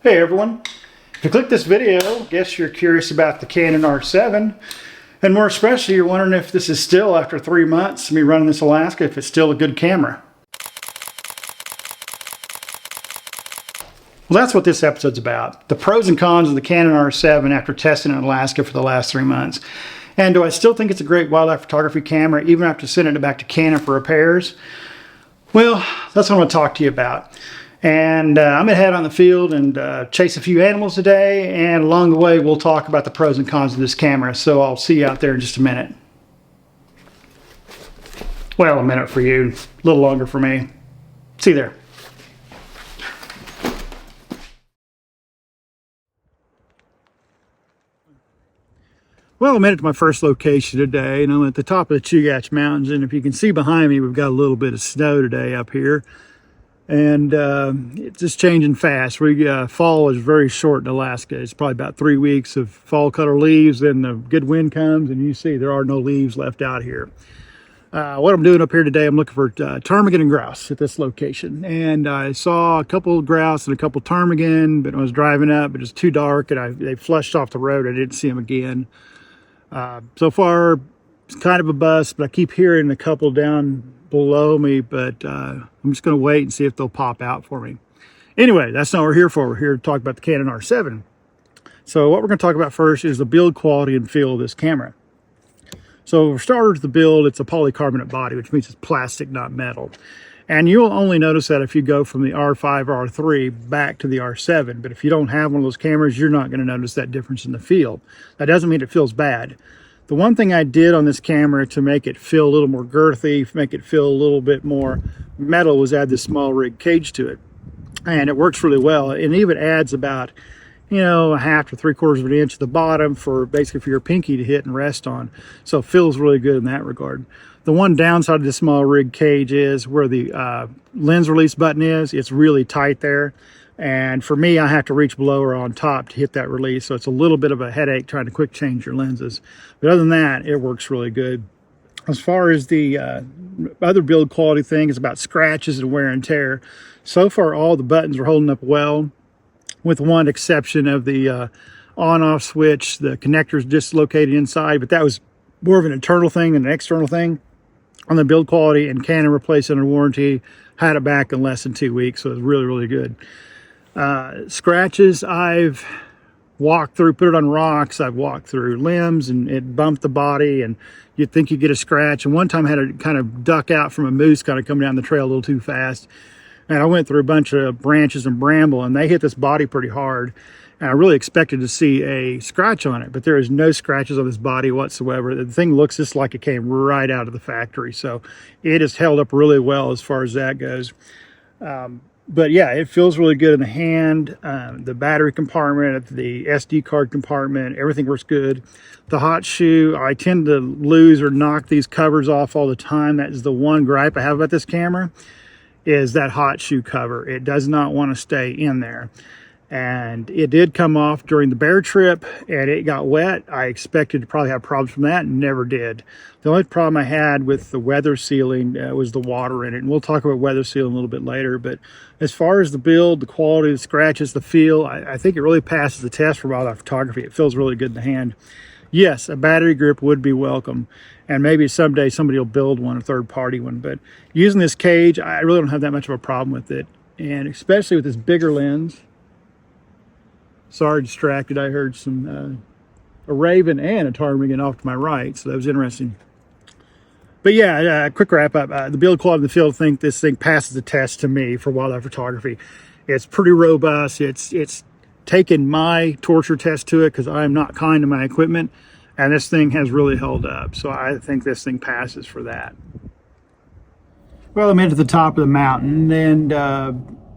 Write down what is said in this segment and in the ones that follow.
Hey everyone, if you click this video, guess you're curious about the Canon R7, and more especially you're wondering if this is still, after 3 months of me running this Alaska, if it's still a good camera. Well, that's what this episode's about. The pros and cons of the Canon R7 after testing it in Alaska for the last 3 months. And do I still think it's a great wildlife photography camera even after sending it back to Canon for repairs? Well, that's what I'm going to talk to you about. And I'm going to head on the field and chase a few animals today, and along the way we'll talk about the pros and cons of this camera. So I'll see you out there in just a minute. Well, a minute for you, a little longer for me. See you there. Well, I made it to my first location today, and I'm at the top of the Chugach Mountains, and if you can see behind me, we've got a little bit of snow today up here. And it's just changing fast. Fall is very short in Alaska. It's probably about 3 weeks of fall color leaves, then the good wind comes, and you see there are no leaves left out here. What I'm doing up here today, I'm looking for ptarmigan and grouse at this location. And I saw a couple of grouse and a couple of ptarmigan, but when I was driving up, it was too dark, and they flushed off the road. I didn't see them again. So far, it's kind of a bust, but I keep hearing a couple down below me, but I'm just going to wait and see if they'll pop out for me. Anyway, that's not what we're here for. We're here to talk about the Canon R7. So what we're going to talk about first is the build quality and feel of this camera. So for starters, the build, it's a polycarbonate body, which means it's plastic, not metal. And you'll only notice that if you go from the R5 or R3 back to the R7. But if you don't have one of those cameras, you're not going to notice that difference in the feel. That doesn't mean it feels bad. The one thing I did on this camera to make it feel a little more girthy, make it feel a little bit more metal, was add this small rig cage to it. And it works really well. It even adds about, a 1/2 to 3/4 of an inch at the bottom for basically for your pinky to hit and rest on. So it feels really good in that regard. The one downside of this small rig cage is where the lens release button is. It's really tight there. And for me, I have to reach below or on top to hit that release. So it's a little bit of a headache trying to quick change your lenses. But other than that, it works really good. As far as the other build quality thing is about scratches and wear and tear. So far, all the buttons are holding up well, with one exception of the on-off switch. The connector's dislocated inside, but that was more of an internal thing than an external thing. On the build quality, and Canon replaced it under warranty, had it back in less than 2 weeks, so it was really, really good. Scratches, I've walked through, put it on rocks, I've walked through limbs, and it bumped the body, and you'd think you get a scratch. And one time I had to kind of duck out from a moose kind of coming down the trail a little too fast. And I went through a bunch of branches and bramble, and they hit this body pretty hard. And I really expected to see a scratch on it, but there is no scratches on this body whatsoever. The thing looks just like it came right out of the factory. So it has held up really well as far as that goes. But yeah, it feels really good in the hand. The battery compartment, the SD card compartment, everything works good. The hot shoe, I tend to lose or knock these covers off all the time. That is the one gripe I have about this camera, is that hot shoe cover. It does not want to stay in there. And it did come off during the bear trip, and it got wet. I expected to probably have problems from that, and never did. The only problem I had with the weather sealing was the water in it, and we'll talk about weather sealing a little bit later. But as far as the build, the quality, the scratches, the feel, I think it really passes the test for wildlife photography. It feels really good in the hand. Yes, a battery grip would be welcome, and maybe someday somebody will build one, a third-party one. But using this cage, I really don't have that much of a problem with it, and especially with this bigger lens. Sorry, distracted. I heard a raven and a ptarmigan off to my right, so that was interesting. But yeah, quick wrap up. The build quality of the field, I think this thing passes the test to me for wildlife photography. It's pretty robust. It's taken my torture test to it because I'm not kind to my equipment, and this thing has really held up. So I think this thing passes for that. Well, I'm into the top of the mountain, and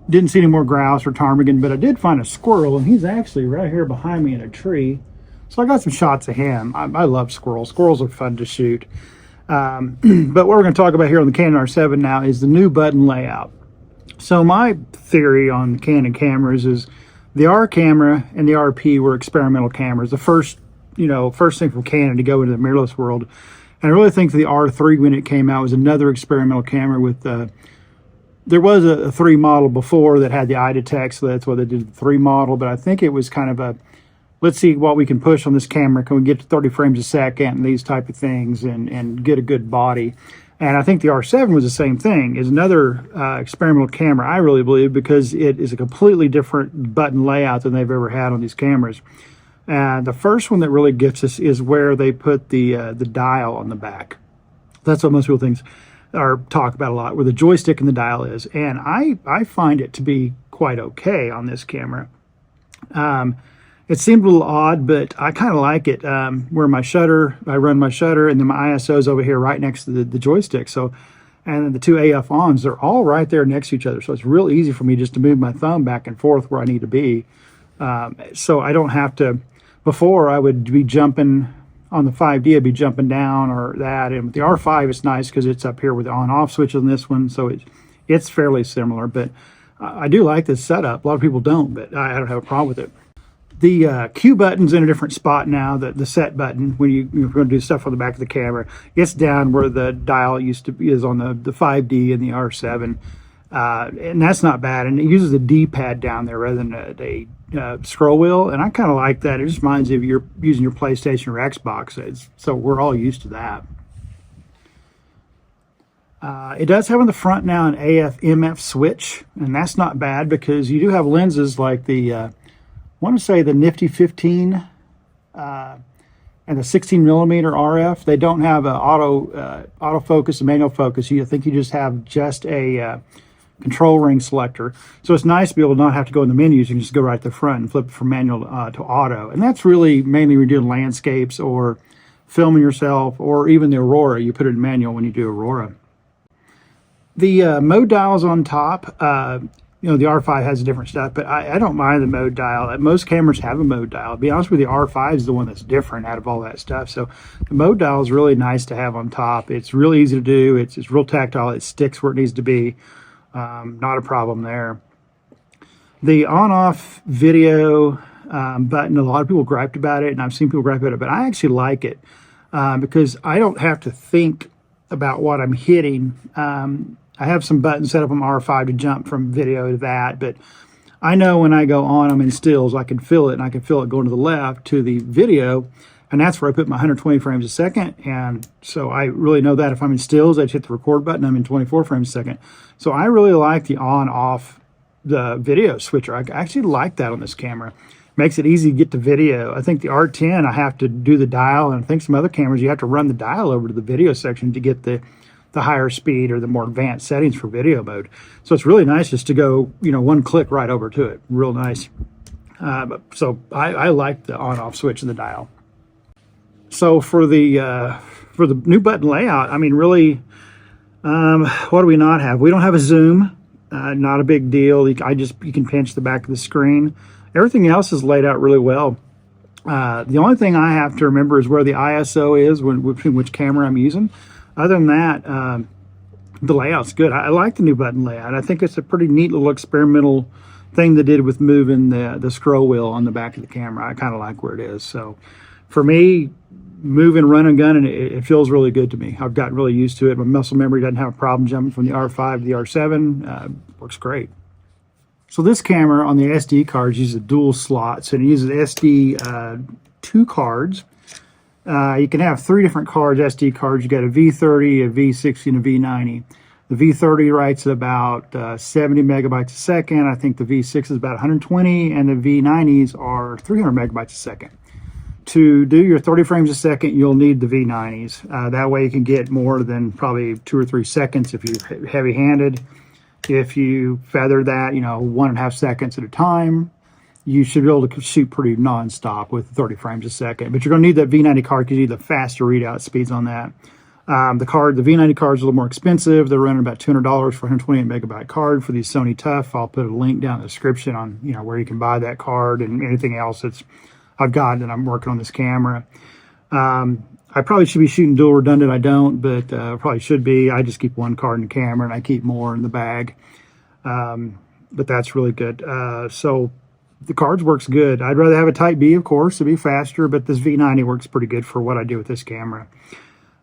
didn't see any more grouse or ptarmigan, but I did find a squirrel, and he's actually right here behind me in a tree. So I got some shots of him. I love squirrels. Squirrels are fun to shoot. But what we're going to talk about here on the Canon R7 now is the new button layout. So my theory on Canon cameras is the R camera and the RP were experimental cameras. The first thing from Canon to go into the mirrorless world. And I really think the R3, when it came out, was another experimental camera with There was a 3 model before that had the eye detect, so that's why they did the 3 model, but I think it was kind of a, let's see what we can push on this camera. Can we get to 30 frames a second and these type of things and get a good body? And I think the R7 was the same thing. Is another experimental camera, I really believe, because it is a completely different button layout than they've ever had on these cameras. And the first one that really gets us is where they put the dial on the back. That's what most people think or talk about a lot, where the joystick and the dial is. And I find it to be quite okay on this camera. It seemed a little odd, but I kind of like it. Where my shutter, I run my shutter, and then my ISO is over here right next to the joystick. So, and then the 2 AF ons, they're all right there next to each other. So it's real easy for me just to move my thumb back and forth where I need to be. So I don't have to, before I would be jumping on the 5D, I'd be jumping down or that. And with the R5, it's nice because it's up here with the on-off switch on this one. So it's fairly similar, but I do like this setup. A lot of people don't, but I don't have a problem with it. The Q button's in a different spot now. The set button, when you're going to do stuff on the back of the camera, it's down where the dial used to be, is on the 5D and the R7. And that's not bad. And it uses the D-pad down there rather than a scroll wheel. And I kind of like that. It just reminds you of you're using your PlayStation or Xbox. So we're all used to that. It does have on the front now an AF/MF switch, and that's not bad because you do have lenses like the, I want to say the Nifty 15 and the 16 millimeter RF. They don't have a autofocus and manual focus. I think you just have just a control ring selector. So it's nice to be able to not have to go in the menus. You can just go right to the front and flip it from manual to auto. And that's really mainly when you're doing landscapes or filming yourself, or even the Aurora. You put it in manual when you do Aurora. The mode dials on top, you know, the R5 has different stuff, but I don't mind the mode dial. Most cameras have a mode dial. To be honest with you, the R5 is the one that's different out of all that stuff. So the mode dial is really nice to have on top. It's really easy to do. It's real tactile. It sticks where it needs to be. Not a problem there. The on-off video button, a lot of people griped about it, and I've seen people gripe about it, but I actually like it because I don't have to think about what I'm hitting. I have some buttons set up on R5 to jump from video to that, but I know when I go on, I'm in stills, I can feel it, and I can feel it going to the left to the video, and that's where I put my 120 frames a second. And so I really know that if I'm in stills, I just hit the record button, I'm in 24 frames a second. So I really like the on-off the video switcher. I actually like that on this camera. Makes it easy to get to video. I think the R10, I have to do the dial, and I think some other cameras, you have to run the dial over to the video section to get the higher speed or the more advanced settings for video mode. So it's really nice just to go, you know, one click right over to it. Real nice. So I like the on-off switch in the dial. So for the new button layout, I mean, really, what do we not have? We don't have a zoom. Not a big deal. You can pinch the back of the screen. Everything else is laid out really well. The only thing I have to remember is where the ISO is, between which camera I'm using. Other than that, the layout's good. I like the new button layout. I think it's a pretty neat little experimental thing they did with moving the scroll wheel on the back of the camera. I kind of like where it is. So for me, moving, run and gun, and it feels really good to me. I've gotten really used to it. My muscle memory doesn't have a problem jumping from the R5 to the R7. Works great. So this camera on the SD cards uses dual slots, and it uses SD 2 cards. You can have 3 different cards, SD cards. You got a V30, a V60, and a V90. The V30 writes at about 70 megabytes a second. I think the V6 is about 120, and the V90s are 300 megabytes a second. To do your 30 frames a second, you'll need the V90s. That way you can get more than probably 2 or 3 seconds if you're heavy-handed. If you feather that, 1.5 seconds at a time, you should be able to shoot pretty non-stop with 30 frames a second. But you're going to need that V90 card because you need the faster readout speeds on that. The V90 card is a little more expensive. They're running about $200 for a 128 megabyte card for the Sony Tough. I'll put a link down in the description on where you can buy that card and anything else that's I've got that I'm working on this camera. I probably should be shooting dual redundant. I don't, but probably should be. I just keep one card in the camera and I keep more in the bag. But that's really good. So the cards works good. I'd rather have a Type B, of course, to be faster, but this V90 works pretty good for what I do with this camera.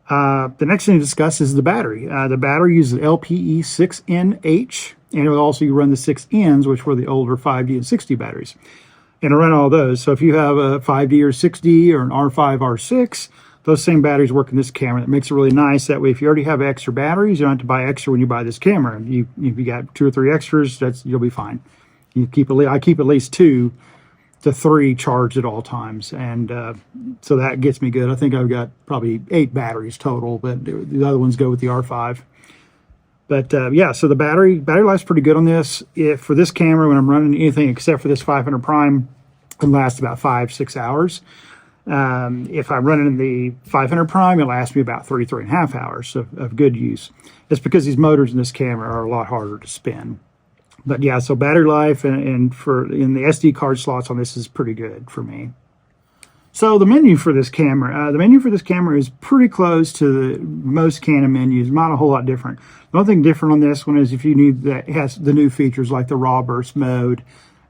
The next thing to discuss is the battery. The battery uses LPE6NH, and it will also run the 6Ns, which were the older 5D and 6D batteries. And it'll run all those. So if you have a 5D or 6D or an R5, R6, those same batteries work in this camera. That makes it really nice. That way, if you already have extra batteries, you don't have to buy extra when you buy this camera. If you got 2 or 3 extras, you'll be fine. I keep at least 2 to 3 charged at all times, and so that gets me good. I think I've got probably 8 batteries total, but the other ones go with the R5. But yeah, so the battery life's pretty good on this. For this camera, when I'm running anything except for this 500 prime, it lasts about 5-6 hours. If I'm running the 500 prime, it lasts me about 3.5 hours of good use. It's because these motors in this camera are a lot harder to spin. But yeah, so battery life and in the SD card slots on this is pretty good for me. So the menu for this camera, is pretty close to most Canon menus, not a whole lot different. The only thing different on this one is if you need that, it has the new features like the raw burst mode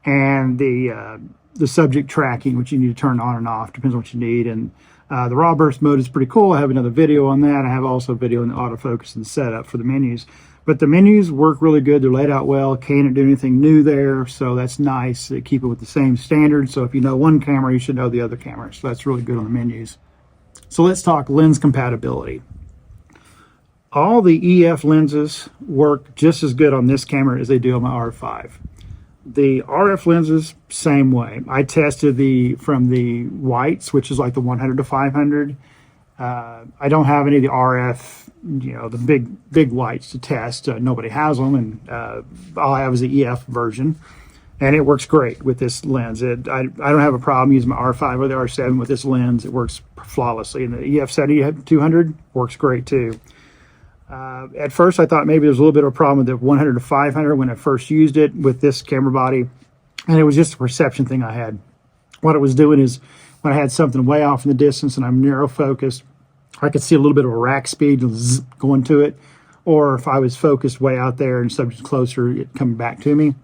and the subject tracking, which you need to turn on and off, depends on what you need. And the raw burst mode is pretty cool. I have another video on that. I have also a video on the autofocus and setup for the menus. But the menus work really good. They're laid out well. Can't do anything new there, so that's nice. They keep it with the same standards. So if you know one camera, you should know the other camera. So that's really good on the menus. So let's talk lens compatibility. All the EF lenses work just as good on this camera as they do on my R5. The RF lenses, same way. I tested from the whites, which is like the 100 to 500. I don't have any of the RF, the big whites to test. Nobody has them, and all I have is the EF version, and it works great with this lens. I don't have a problem using my R5 or the R7 with this lens. It works flawlessly, and the EF 200 works great too. At first, I thought maybe there was a little bit of a problem with the 100 to 500 when I first used it with this camera body, and it was just a perception thing I had. What it was doing is when I had something way off in the distance and I'm narrow focused, I could see a little bit of a rack speed going to it, or if I was focused way out there and subject closer, it coming back to me.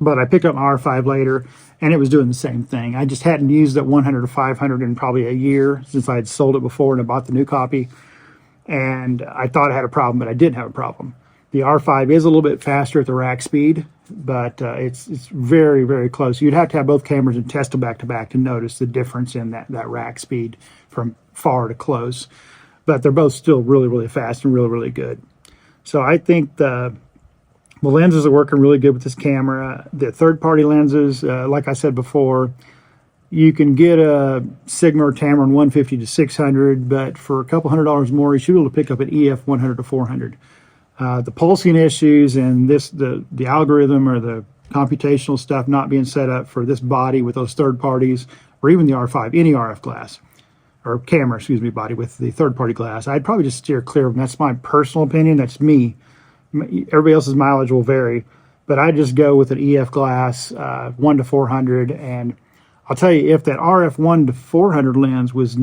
But I picked up my R5 later, and it was doing the same thing. I just hadn't used that 100 to 500 in probably a year since I had sold it before and I bought the new copy. And I thought I had a problem, but I didn't have a problem. The R5 is a little bit faster at the rack speed, but it's very, very close. You'd have to have both cameras and test them back to back to notice the difference in that rack speed from far to close. But they're both still really, really fast and really, really good. So I think the lenses are working really good with this camera. The third-party lenses, like I said before, you can get a Sigma or Tamron 150 to 600, but for a couple $100 more, you should be able to pick up an EF 100 to 400. The pulsing issues and the algorithm or the computational stuff not being set up for this body with those third parties, or even the R5, any RF glass, or camera, body with the third-party glass, I'd probably just steer clear of them. That's my personal opinion. That's me. Everybody else's mileage will vary, but I just go with an EF glass, 1 to 400, and I'll tell you, if that RF 1 to 400 lens was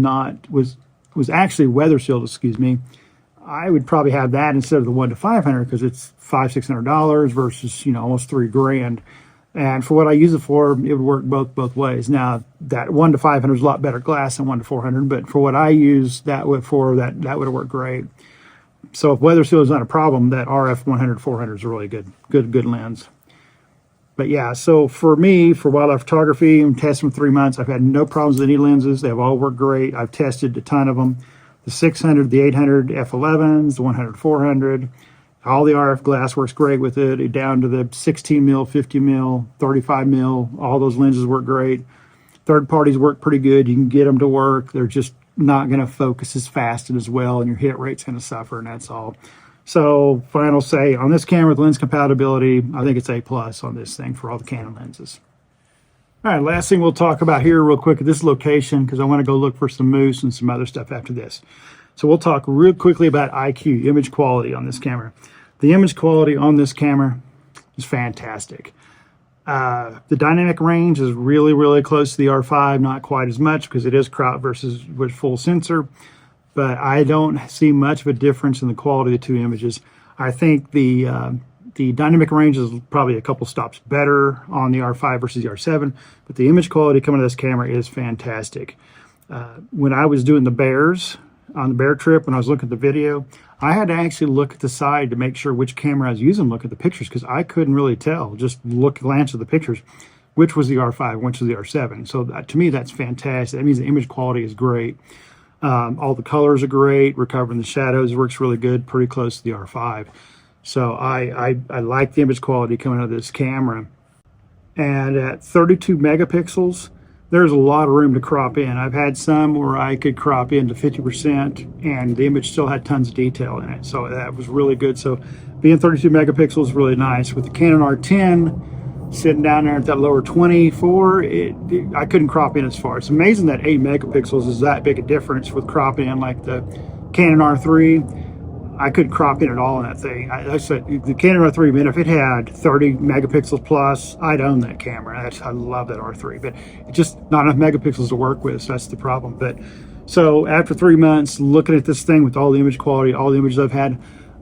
actually weather sealed, I would probably have that instead of the 1 to 500 because it's $500-600 versus almost $3,000. And for what I use it for, it would work both ways. Now that 1 to 500 is a lot better glass than 1 to 400, but for what I use that would have worked great. So if weather seal is not a problem, that RF 100 400 is a really good lens. But yeah, so for me, for wildlife photography, I'm testing for 3 months. I've had no problems with any lenses. They've all worked great. I've tested a ton of them. The 600, the 800 f11s, the 100 400, all the RF glass works great with it, down to the 16 mil, 50 mil, 35 mil. All those lenses work great. Third parties work pretty good. You can get them to work. They're just not going to focus as fast and as well, and your hit rate's going to suffer, and that's all. So final say on this camera with lens compatibility, I think it's A+ on this thing for all the Canon lenses. All right, last thing we'll talk about here real quick at this location, because I want to go look for some moose and some other stuff after this. So we'll talk real quickly about IQ, image quality on this camera. The image quality on this camera is fantastic. The dynamic range is really, really close to the R5, not quite as much because it is crop versus with full sensor, but I don't see much of a difference in the quality of the two images. I think the dynamic range is probably a couple stops better on the R5 versus the R7, but the image quality coming to this camera is fantastic. When I was doing the bears, on the bear trip when I was looking at the video, I had to actually look at the side to make sure which camera I was using, look at the pictures, because I couldn't really tell, just glance at the pictures, which was the R5, which was the R7. So to me, that's fantastic. That means the image quality is great. All the colors are great. Recovering the shadows works really good, pretty close to the R5. So I like the image quality coming out of this camera. And at 32 megapixels, there's a lot of room to crop in. I've had some where I could crop in to 50% and the image still had tons of detail in it. So that was really good. So being 32 megapixels is really nice. With the Canon R10 sitting down there at that lower 24, I couldn't crop in as far. It's amazing that 8 megapixels is that big a difference with cropping in. Like the Canon R3, I couldn't crop in at all in that thing. I said the Canon R3, man, if it had 30 megapixels plus, I'd own that camera. I love that R3, but it's just not enough megapixels to work with, so that's the problem. But so after 3 months looking at this thing with all the image quality, all the images I've had,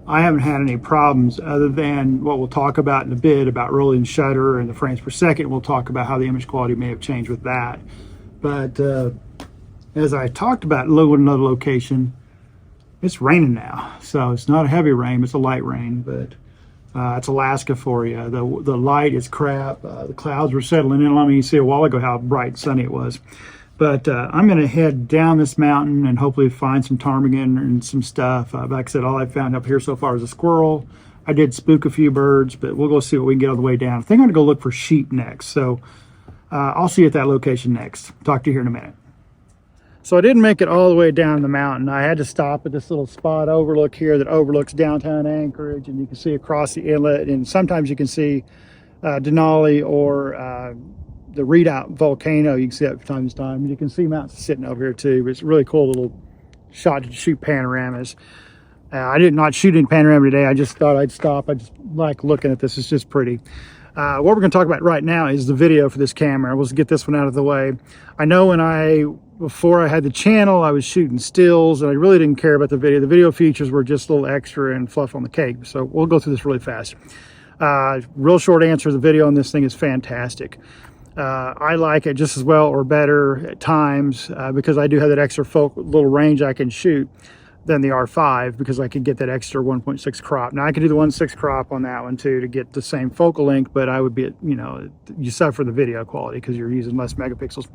I haven't had any problems other than what we'll talk about in a bit about rolling shutter and the frames per second. We'll talk about how the image quality may have changed with that. But as I talked about in another location, it's raining now, so it's not a heavy rain, it's a light rain, but it's Alaska for you. The light is crap. The clouds were settling in on me. You see a while ago how bright and sunny it was. But I'm going to head down this mountain and hopefully find some ptarmigan and some stuff. Like I said, all I found up here so far is a squirrel. I did spook a few birds, but we'll go see what we can get on the way down. I think I'm going to go look for sheep next, so I'll see you at that location next. Talk to you here in a minute. So I didn't make it all the way down the mountain. I had to stop at this little spot overlook here that overlooks downtown Anchorage, and you can see across the inlet, and sometimes you can see Denali or the Redoubt volcano. You can see that from time to time. You can see mountains sitting over here too, but it's a really cool little shot to shoot panoramas. I did not shoot any panorama today. I just thought I'd stop. I just like looking at this. It's just pretty. What we're going to talk about right now is the video for this camera. We'll get this one out of the way. I know before I had the channel, I was shooting stills and I really didn't care about the video. The video features were just a little extra and fluff on the cake. So we'll go through this really fast. Real short answer, the video on this thing is fantastic. I like it just as well or better at times because I do have that extra little range I can shoot than the R5 because I could get that extra 1.6 crop. Now I can do the 1.6 crop on that one too to get the same focal length, but I would be at, you suffer the video quality because you're using less megapixels.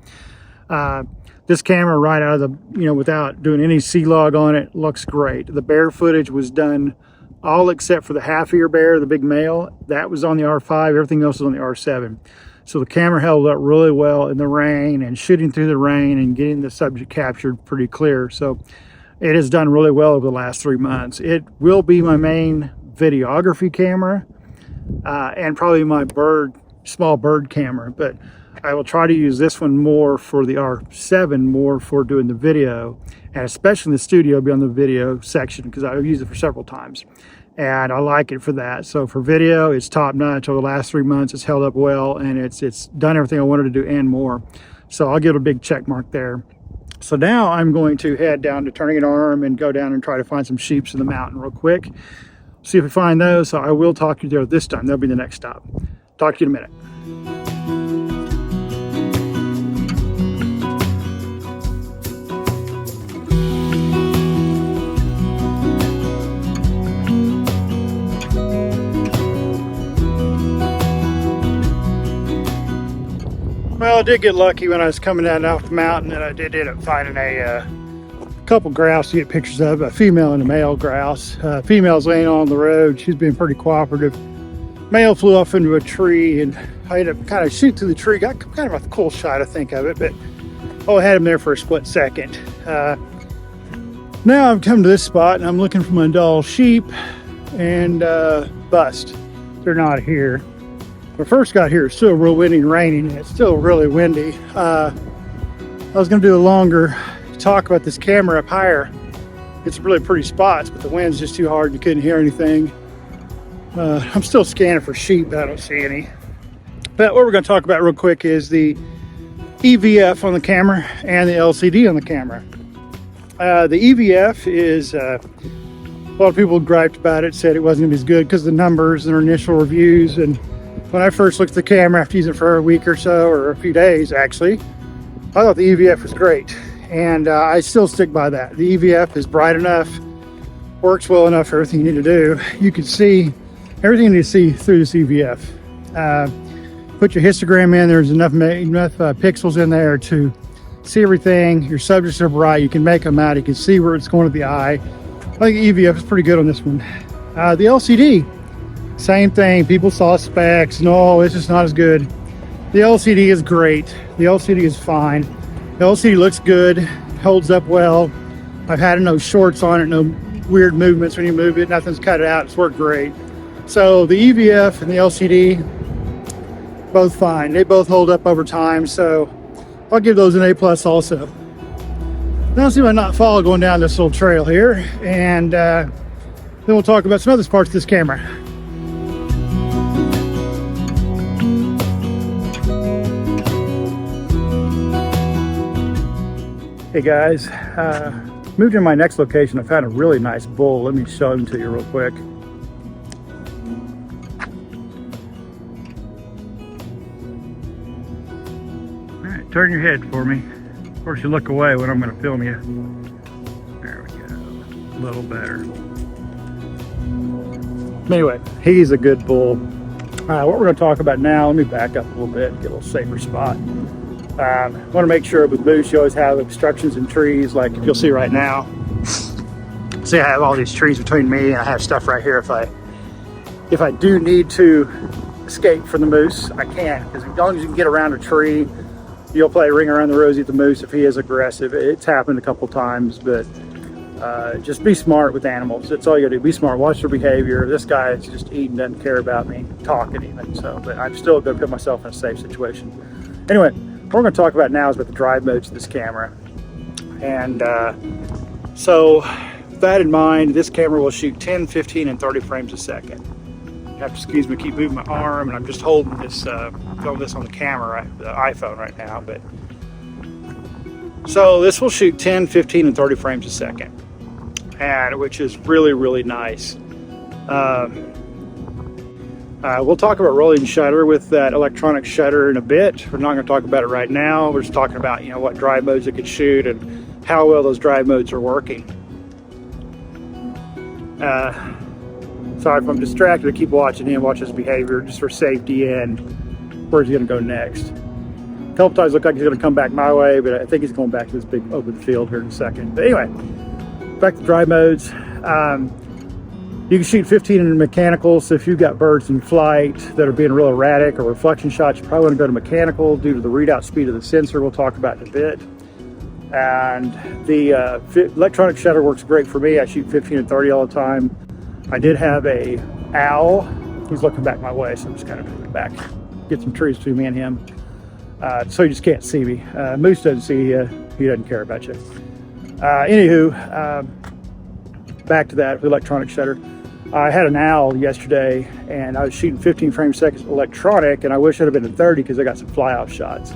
This camera right out of the, without doing any C-log on it, looks great. The bear footage was done all except for the half-ear bear, the big male. That was on the R5, everything else was on the R7. So the camera held up really well in the rain and shooting through the rain and getting the subject captured pretty clear. So it has done really well over the last 3 months. It will be my main videography camera and probably my small bird camera, but I will try to use this one more for the R7, more for doing the video, and especially in the studio, be on the video section because I've used it for several times. And I like it for that. So for video, it's top notch. Over the last 3 months, it's held up well, and it's done everything I wanted to do and more. So I'll give it a big check mark there. So now I'm going to head down to Turning an Arm and go down and try to find some sheeps in the mountain real quick. See if we find those. So I will talk to you there this time. That'll be the next stop. Talk to you in a minute. Well, I did get lucky when I was coming down off the mountain, and I did end up finding a couple grouse to get pictures of, a female and a male grouse. Female's laying on the road. She's been pretty cooperative. Male flew off into a tree, and I ended up kind of shooting through the tree. Got kind of a cool shot, I think, of it, but I had him there for a split second. Now I've come to this spot, and I'm looking for my doll sheep, and bust. They're not here. When I first got here, it's still real windy and raining, and it's still really windy. I was going to do a longer talk about this camera up higher. It's really pretty spots, but the wind's just too hard. You couldn't hear anything. I'm still scanning for sheep, but I don't see any. But what we're going to talk about real quick is the EVF on the camera and the LCD on the camera. The EVF is, a lot of people griped about it, said it wasn't going to be as good because of the numbers and their initial reviews. And when I first looked at the camera after using it for a week or so, or a few days actually, I thought the EVF was great. and I still stick by that. The EVF is bright enough, works well enough for everything you need to do. You can see everything you need to see through this EVF. Put your histogram in, there's enough pixels in there to see everything. Your subjects are bright, you can make them out, you can see where it's going to the eye. I think EVF is pretty good on this one. The LCD, same thing. People saw specs, no, it's just not as good. The LCD is great. The LCD is fine. The LCD looks good, holds up well. I've had no shorts on it, no weird movements when you move it, nothing's cut it out, it's worked great. So the EVF and the LCD, both fine. They both hold up over time, so I'll give those an A+ also. Now let's see my not fall going down this little trail here, and then we'll talk about some other parts of this camera. Hey guys, moved to my next location. I found a really nice bull. Let me show him to you real quick. All right, turn your head for me. Of course, you look away when I'm going to film you. There we go, a little better. Anyway, he's a good bull. What we're going to talk about now, let me back up a little bit and get a little safer spot. I want to make sure with moose you always have obstructions in trees, like you'll see right now. See, I have all these trees between me, and I have stuff right here. If I do need to escape from the moose, I can, because as long as you can get around a tree, you'll play ring around the rosy at the moose if he is aggressive. It's happened a couple times, but just be smart with animals. That's all you gotta do. Be smart, watch their behavior. This guy is just eating, doesn't care about me talking even. So, but I'm still gonna put myself in a safe situation. Anyway, what we're gonna talk about now is about the drive modes of this camera. And so with that in mind, this camera will shoot 10, 15, and 30 frames a second. You have to excuse me, keep moving my arm, and I'm just holding this, filming this on the camera, the iPhone right now. But so this will shoot 10, 15, and 30 frames a second, and which is really, really nice. We'll talk about rolling shutter with that electronic shutter in a bit. We're not going to talk about it right now. We're just talking about, you know, what drive modes it could shoot and how well those drive modes are working. Sorry if I'm distracted. I keep watching him, watch his behavior just for safety and where's he going to go next. A couple times look like he's going to come back my way, but I think he's going back to this big open field here in a second. But anyway, back to drive modes. You can shoot 15 in mechanical, so if you've got birds in flight that are being real erratic or reflection shots, you probably want to go to mechanical due to the readout speed of the sensor we'll talk about in a bit. And the electronic shutter works great for me. I shoot 15 and 30 all the time. I did have a owl. He's looking back my way, so I'm just kind of moving back. Get some trees between me and him. So you just can't see me. Moose doesn't see you. He doesn't care about you. Anywho, back to that electronic shutter. I had an owl yesterday, and I was shooting 15 frames a second electronic, and I wish it had been in 30 because I got some fly-off shots.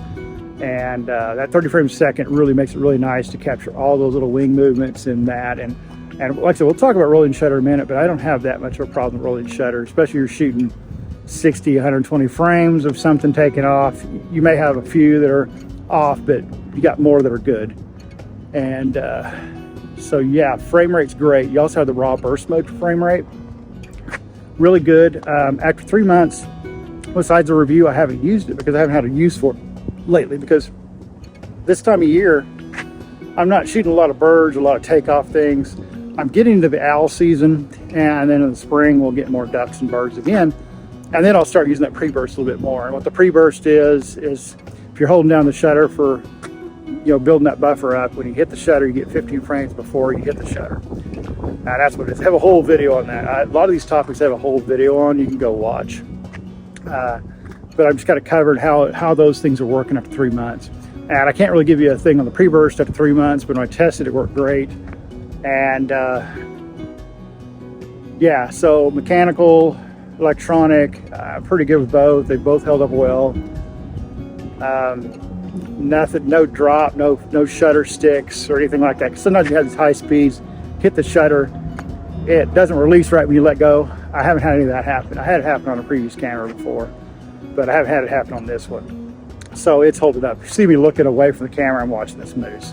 And that 30 frames a second really makes it really nice to capture all those little wing movements and that. And like I said, we'll talk about rolling shutter in a minute, but I don't have that much of a problem with rolling shutter, especially if you're shooting 60, 120 frames of something taking off. You may have a few that are off, but you got more that are good. And so yeah, frame rate's great. You also have the raw burst mode for frame rate. Really good. After 3 months, besides the review, I haven't used it because I haven't had a use for it lately, because this time of year, I'm not shooting a lot of birds, a lot of takeoff things. I'm getting into the owl season, and then in the spring, we'll get more ducks and birds again. And then I'll start using that pre-burst a little bit more. And what the pre-burst is if you're holding down the shutter for, you know, building that buffer up, when you hit the shutter, you get 15 frames before you hit the shutter. Now that's what it is. I have a whole video on that. A lot of these topics I have a whole video on, you can go watch. But I've just kind of covered how those things are working after 3 months. And I can't really give you a thing on the pre-burst after 3 months, but when I tested it worked great. And yeah, so mechanical, electronic, pretty good with both. They both held up well. Nothing, no drop, no shutter sticks or anything like that. Sometimes you have these high speeds, hit the shutter, it doesn't release right when you let go. I haven't had any of that happen. I had it happen on a previous camera before, but I haven't had it happen on this one. So it's holding up. You see me looking away from the camera, I'm watching this moose.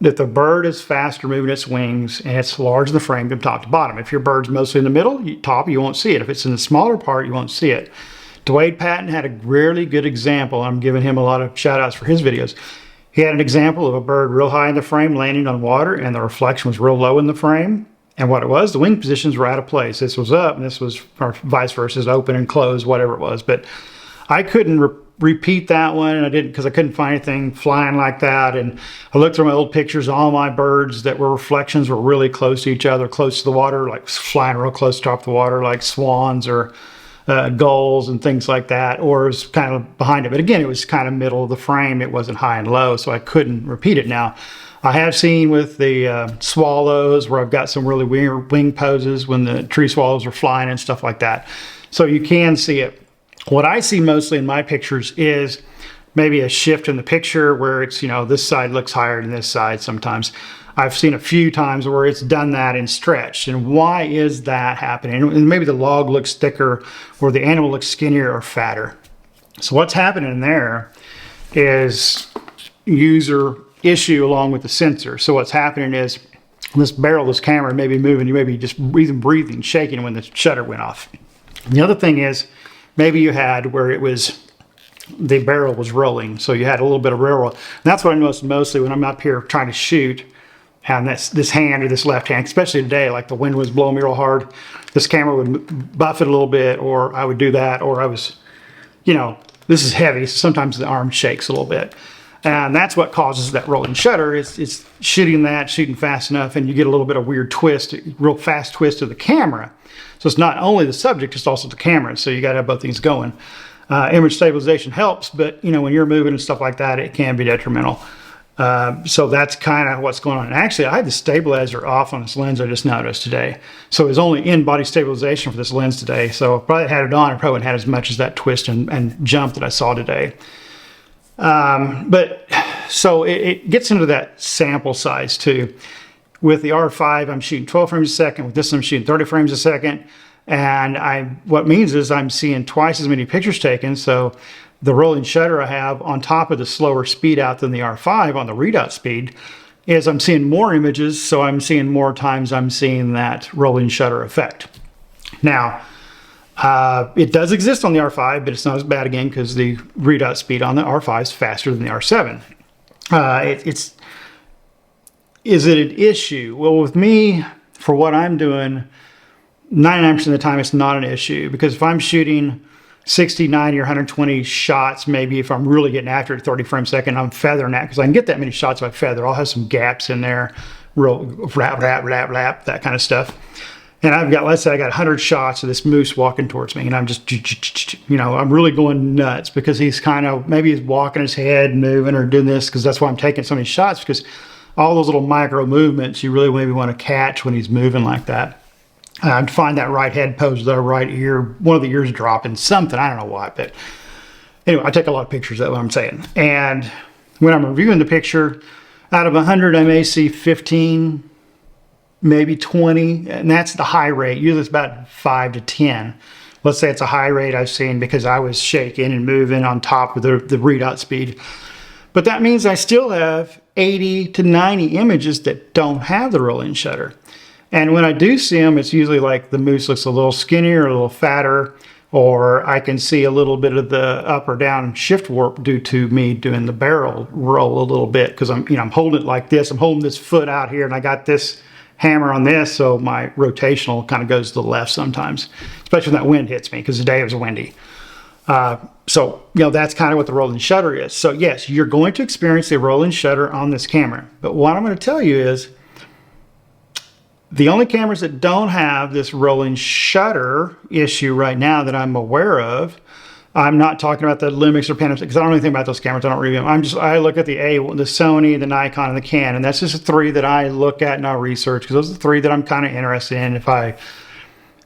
that the bird is faster moving its wings and it's large in the frame from top to bottom. If your bird's mostly in the middle, top, you won't see it. If it's in the smaller part, you won't see it. Dwayne Patton had a really good example. I'm giving him a lot of shout outs for his videos. He had an example of a bird real high in the frame landing on water, and the reflection was real low in the frame. And what it was, the wing positions were out of place. This was up and this was, or vice versa, open and closed, whatever it was. But I couldn't repeat that one, and I didn't, because I couldn't find anything flying like that. And I looked through my old pictures. All my birds that were reflections were really close to each other, close to the water, like flying real close to top of the water, like swans or gulls and things like that, or it was kind of behind it. But again, it was kind of middle of the frame. It wasn't high and low, so I couldn't repeat it. Now, I have seen with the swallows where I've got some really weird wing poses when the tree swallows are flying and stuff like that. So you can see it. What I see mostly in my pictures is maybe a shift in the picture where it's, you know, this side looks higher than this side sometimes. I've seen a few times where it's done that and stretched. And why is that happening? And maybe the log looks thicker or the animal looks skinnier or fatter. So what's happening there is user issue along with the sensor. So what's happening is this barrel, this camera may be moving. You may be just breathing, shaking when the shutter went off. And the other thing is maybe you had where it was the barrel was rolling. So you had a little bit of railroad. And that's what I noticed mostly when I'm up here trying to shoot. And this hand or this left hand, especially today, like the wind was blowing me real hard, this camera would buff it a little bit, or I would do that, or I was, you know, this is heavy, so sometimes the arm shakes a little bit. And that's what causes that rolling shutter. It's shooting fast enough, and you get a little bit of weird twist, real fast twist of the camera. So it's not only the subject, it's also the camera. So you got to have both things going. Image stabilization helps, but you know, when you're moving and stuff like that, it can be detrimental. So that's kind of what's going on. And actually, I had the stabilizer off on this lens I just noticed today. So it was only in-body stabilization for this lens today. So if I probably had it on, I probably wouldn't have had as much as that twist and jump that I saw today. But so it gets into that sample size too. With the R5, I'm shooting 12 frames a second. With this, I'm shooting 30 frames a second. And what means is I'm seeing twice as many pictures taken. So the rolling shutter I have on top of the slower speed out than the R5 on the readout speed is I'm seeing more images. So I'm seeing more times I'm seeing that rolling shutter effect. Now, it does exist on the R5, but it's not as bad again because the readout speed on the R5 is faster than the R7. Is it an issue? Well, with me, for what I'm doing, 99% of the time it's not an issue, because if I'm shooting 60, 90, or 120 shots, maybe if I'm really getting after it 30 frames a second, I'm feathering that, because I can get that many shots if I feather. I'll have some gaps in there, real rap, that kind of stuff. And I've got, let's say I got 100 shots of this moose walking towards me, and I'm just, you know, I'm really going nuts because he's kind of, maybe he's walking his head, moving or doing this, because that's why I'm taking so many shots, because all those little micro movements you really maybe want to catch when he's moving like that. I'd find that right head pose, the right ear, one of the ears dropping, something, I don't know why, but anyway, I take a lot of pictures, that's what I'm saying. And when I'm reviewing the picture, out of 100, I may see 15, maybe 20, and that's the high rate. Usually it's about 5 to 10. Let's say it's a high rate I've seen because I was shaking and moving on top of the readout speed. But that means I still have 80 to 90 images that don't have the rolling shutter. And when I do see them, it's usually like the moose looks a little skinnier, a little fatter, or I can see a little bit of the up or down shift warp due to me doing the barrel roll a little bit, because I'm holding it like this. I'm holding this foot out here, and I got this hammer on this, so my rotational kind of goes to the left sometimes, especially when that wind hits me, because today it was windy. So, you know, that's kind of what the rolling shutter is. So yes, you're going to experience a rolling shutter on this camera. But what I'm going to tell you is the only cameras that don't have this rolling shutter issue right now that I'm aware of, I'm not talking about the Lumix or Panasonic, because I don't know anything about those cameras. I don't review them. I look at the Sony, the Nikon, and the Canon. That's just the three that I look at and I research, because those are the three that I'm kind of interested in. If I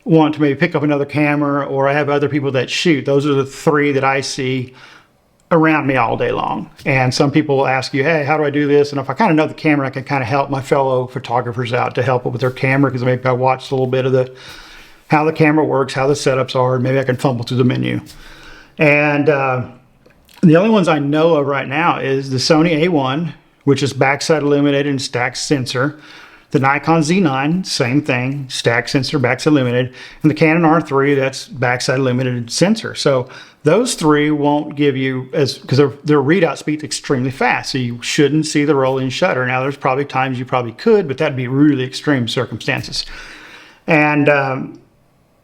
want to maybe pick up another camera, or I have other people that shoot, those are the three that I see around me all day long. And some people will ask you, hey, how do I do this? And if I kind of know the camera, I can kind of help my fellow photographers out to help with their camera, because maybe I watched a little bit of how the camera works, how the setups are, and maybe I can fumble through the menu. And the only ones I know of right now is the Sony A1, which is backside illuminated and stacked sensor. The Nikon Z9, same thing, stacked sensor, backside illuminated. And the Canon R3, that's backside illuminated sensor. So those three won't give you, because their readout speed's extremely fast, so you shouldn't see the rolling shutter. Now, there's probably times you probably could, but that'd be really extreme circumstances. And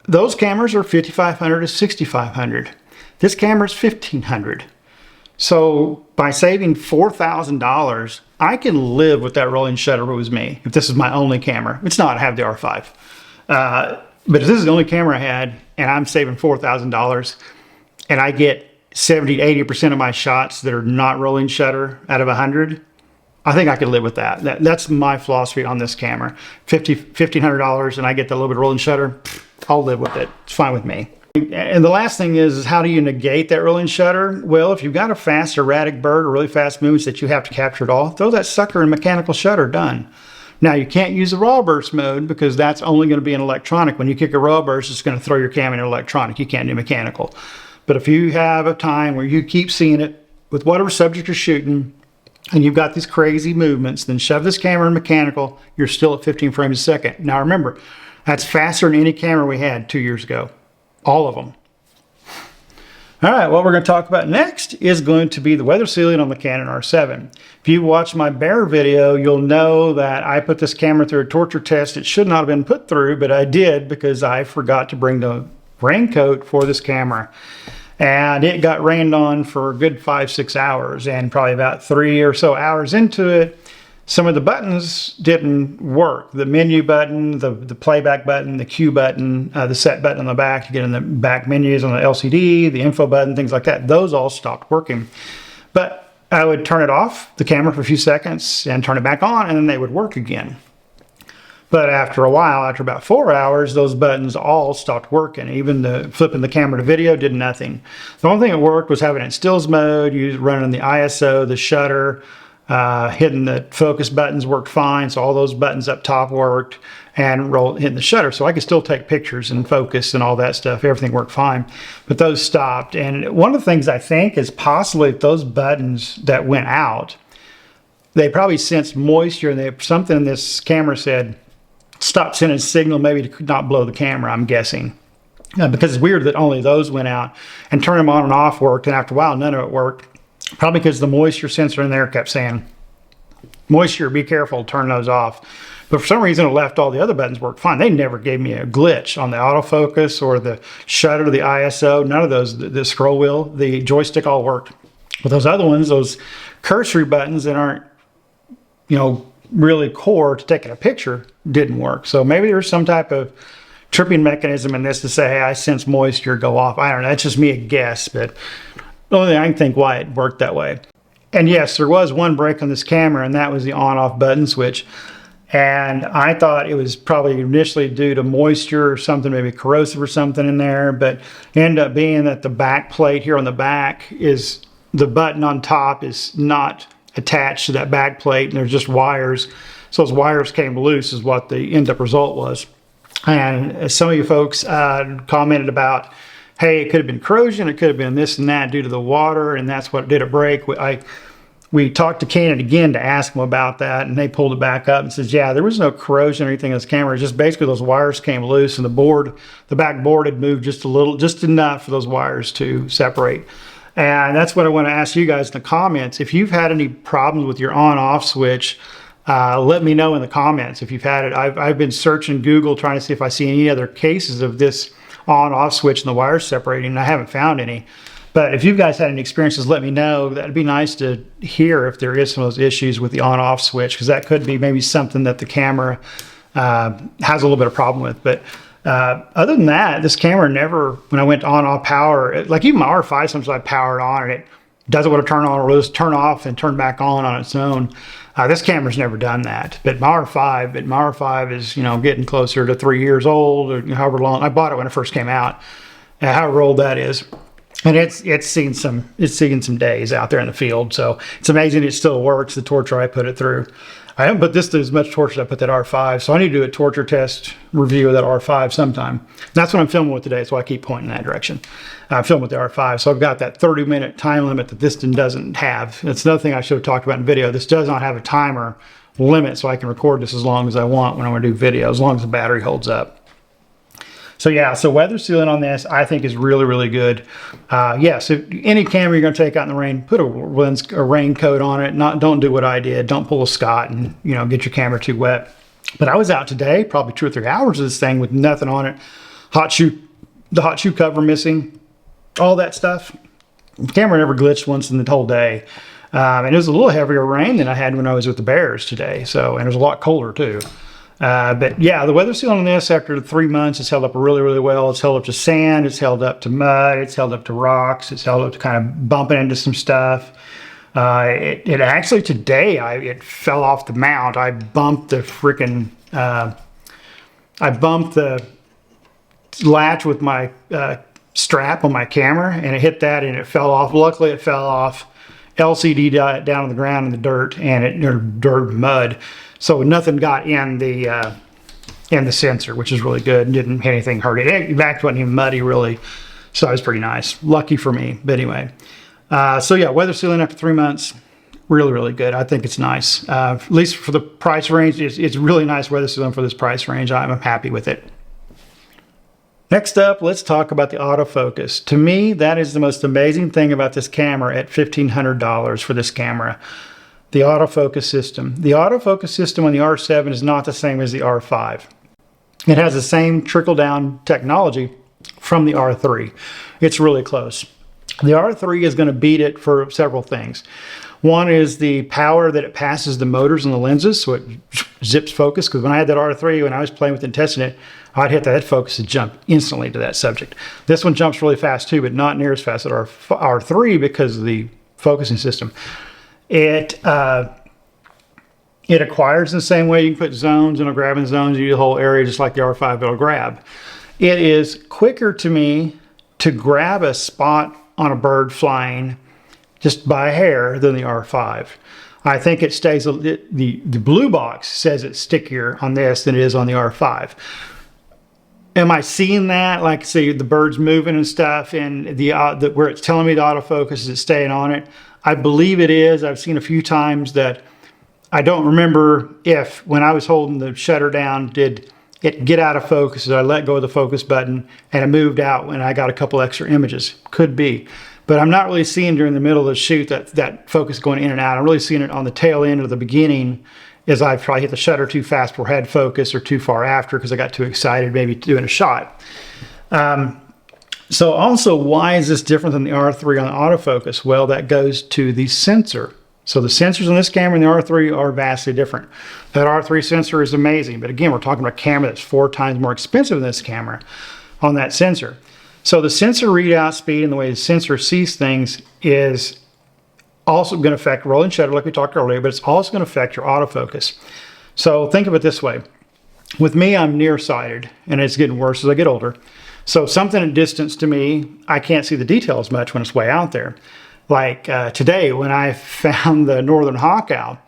those cameras are 5500 to 6500. This camera is 1500. So by saving $4,000, I can live with that rolling shutter if it was me, if this is my only camera. It's not, I have the R5. But if this is the only camera I had and I'm saving $4,000 and I get 70 to 80% of my shots that are not rolling shutter out of 100, I think I could live with that. That's my philosophy on this camera. $1,500 and I get the little bit of rolling shutter, I'll live with it. It's fine with me. And the last thing is how do you negate that rolling shutter? Well, if you've got a fast erratic bird or really fast movements that you have to capture it all, throw that sucker in mechanical shutter, done. Now you can't use the raw burst mode because that's only going to be an electronic. When you kick a raw burst, it's going to throw your cam in electronic. You can't do mechanical. But if you have a time where you keep seeing it with whatever subject you're shooting and you've got these crazy movements, then shove this camera in mechanical, you're still at 15 frames a second. Now remember, that's faster than any camera we had 2 years ago. All of them. All right, what we're going to talk about next is going to be the weather sealing on the Canon R7. If you watch my bear video, you'll know that I put this camera through a torture test. It should not have been put through, but I did because I forgot to bring the raincoat for this camera. And it got rained on for a good 5-6 hours, and probably about 3 or so hours into it, some of the buttons didn't work. The menu button, the playback button, the Q button, the set button on the back to get in the back menus on the LCD, the info button, things like that, those all stopped working. But I would turn it off, the camera, for a few seconds and turn it back on, and then they would work again. But after a while, after about 4 hours, those buttons all stopped working. Even the flipping the camera to video did nothing. The only thing that worked was having it in stills mode, running the ISO, the shutter, hitting the focus buttons worked fine, so all those buttons up top worked, and hitting the shutter, so I could still take pictures and focus and all that stuff. Everything worked fine, but those stopped. And one of the things I think is possibly those buttons that went out, they probably sensed moisture, and something in this camera said stop sending a signal, maybe to not blow the camera, I'm guessing. Because it's weird that only those went out, and turning them on and off worked, and after a while none of it worked. Probably because the moisture sensor in there kept saying, moisture, be careful, turn those off. But for some reason it left all the other buttons work fine. They never gave me a glitch on the autofocus or the shutter, the ISO, none of those, the scroll wheel, the joystick all worked. But those other ones, those cursory buttons that aren't, really core to taking a picture, didn't work. So maybe there's some type of tripping mechanism in this to say, hey, I sense moisture, go off. I don't know, that's just me a guess, but the only thing I can think why it worked that way. And yes, there was one break on this camera, and that was the on-off button switch. And I thought it was probably initially due to moisture or something, maybe corrosive or something in there, but it ended up being that the back plate here on the back is, the button on top is not attached to that back plate, and there's just wires. So those wires came loose is what the end-up result was. And some of you folks commented about, hey, it could have been corrosion, it could have been this and that due to the water, and that's what did it break. We talked to Canon again to ask them about that, and they pulled it back up and says, yeah, there was no corrosion or anything in this camera. It's just basically those wires came loose, and the back board had moved just enough for those wires to separate. And that's what I want to ask you guys in the comments. If you've had any problems with your on-off switch, let me know in the comments if you've had it. I've been searching Google trying to see if I see any other cases of this on-off switch and the wires separating, and I haven't found any. But if you guys had any experiences, let me know. That'd be nice to hear if there is some of those issues with the on-off switch, because that could be maybe something that the camera has a little bit of problem with. But other than that, this camera never, when I went to on-off power, like even my R5, sometimes I power it on and it doesn't want to turn on or just turn off and turn back on its own. This camera's never done that. But my R5 is, getting closer to 3 years old, or however long. I bought it when it first came out, however old that is. And it's seen some days out there in the field, so it's amazing it still works. The torture I put it through, I haven't put this through as much torture as I put that R5, so I need to do a torture test review of that R5 sometime. That's what I'm filming with today, so I keep pointing in that direction. I'm filming with the R5, so I've got that 30-minute time limit that this doesn't have. That's another thing I should have talked about in video. This does not have a timer limit, so I can record this as long as I want when I want to do video, as long as the battery holds up. So yeah, so weather sealing on this I think is really, really good. Yes, if any camera you're going to take out in the rain, put a raincoat on it. Don't do what I did. Don't pull a Scott and get your camera too wet. But I was out today, probably 2 or 3 hours of this thing with nothing on it. The hot shoe cover missing, all that stuff. The camera never glitched once in the whole day. And it was a little heavier rain than I had when I was with the bears today. So, and it was a lot colder too. But yeah, the weather seal on this after 3 months has held up really, really well. It's held up to sand, it's held up to mud, it's held up to rocks, it's held up to kind of bumping into some stuff. It actually today, it fell off the mount. I bumped the freaking, I bumped the latch with my strap on my camera, and it hit that and it fell off. Luckily it fell off LCD down on the ground in the dirt dirt mud. So nothing got in the sensor, which is really good. Didn't anything hurt it. In fact, wasn't even muddy really, so it was pretty nice. Lucky for me. But anyway, so yeah, weather sealing after 3 months, really, really good. I think it's nice. At least for the price range, it's really nice weather sealing for this price range. I'm happy with it. Next up, let's talk about the autofocus. To me, that is the most amazing thing about this camera at $1,500 for this camera. The autofocus system. The autofocus system on the R7 is not the same as the R5. It has the same trickle-down technology from the R3. It's really close. The R3 is going to beat it for several things. One is the power that it passes the motors and the lenses, so it zips focus. Because when I had that R3, when I was playing with and testing it, I'd hit that focus and jump instantly to that subject. This one jumps really fast too, but not near as fast as R3 because of the focusing system. It acquires in the same way. You can put zones, and it'll grab in zones, you do the whole area just like the R5 it'll grab. It is quicker to me to grab a spot on a bird flying just by a hair than the R5. I think it stays, the blue box says it's stickier on this than it is on the R5. Am I seeing that? Like, see the birds moving and stuff, and where it's telling me the autofocus is staying on it. I believe it is. I've seen a few times that I don't remember if when I was holding the shutter down, did it get out of focus as I let go of the focus button and it moved out when I got a couple extra images. Could be. But I'm not really seeing during the middle of the shoot that focus going in and out. I'm really seeing it on the tail end or the beginning as I probably hit the shutter too fast for head focus or too far after because I got too excited maybe doing a shot. So also, why is this different than the R3 on autofocus? Well, that goes to the sensor. So the sensors on this camera and the R3 are vastly different. That R3 sensor is amazing, but again, we're talking about a camera that's 4 times more expensive than this camera on that sensor. So the sensor readout speed and the way the sensor sees things is also going to affect rolling shutter like we talked earlier, but it's also going to affect your autofocus. So think of it this way. With me, I'm nearsighted, and it's getting worse as I get older. So something at distance to me, I can't see the details much when it's way out there. Like today when I found the northern hawk owl,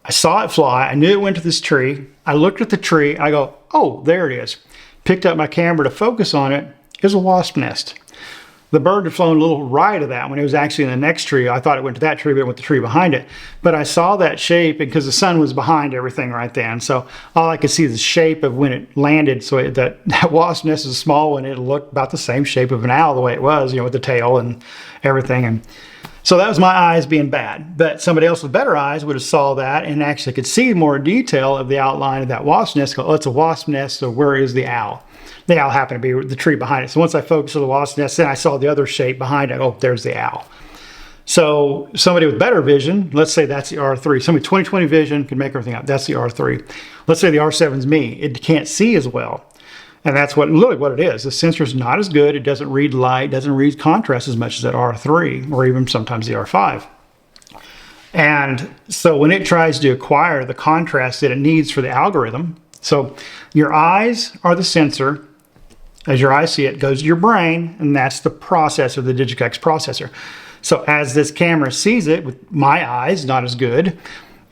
I saw it fly, I knew it went to this tree, I looked at the tree, I go, oh, there it is. Picked up my camera to focus on it, it was a wasp nest. The bird had flown a little right of that when it was actually in the next tree. I thought it went to that tree, but it went to the tree behind it. But I saw that shape because the sun was behind everything right then. So all I could see is the shape of when it landed. So that wasp nest is a small one. It looked about the same shape of an owl the way it was, with the tail and everything. And so that was my eyes being bad. But somebody else with better eyes would have saw that and actually could see more detail of the outline of that wasp nest. Go, oh, it's a wasp nest, so where is the owl? The owl happened to be the tree behind it. So once I focused on the wasp nest, then I saw the other shape behind it. Oh, there's the owl. So somebody with better vision, let's say that's the R3. Somebody 20/20 vision can make everything out. That's the R3. Let's say the R7's me. It can't see as well. And that's really what it is. The sensor's not as good. It doesn't read light, doesn't read contrast as much as that R3 or even sometimes the R5. And so when it tries to acquire the contrast that it needs for the algorithm, so your eyes are the sensor, as your eyes see it, goes to your brain, and that's the processor, the Digic-X processor. So as this camera sees it, with my eyes, not as good,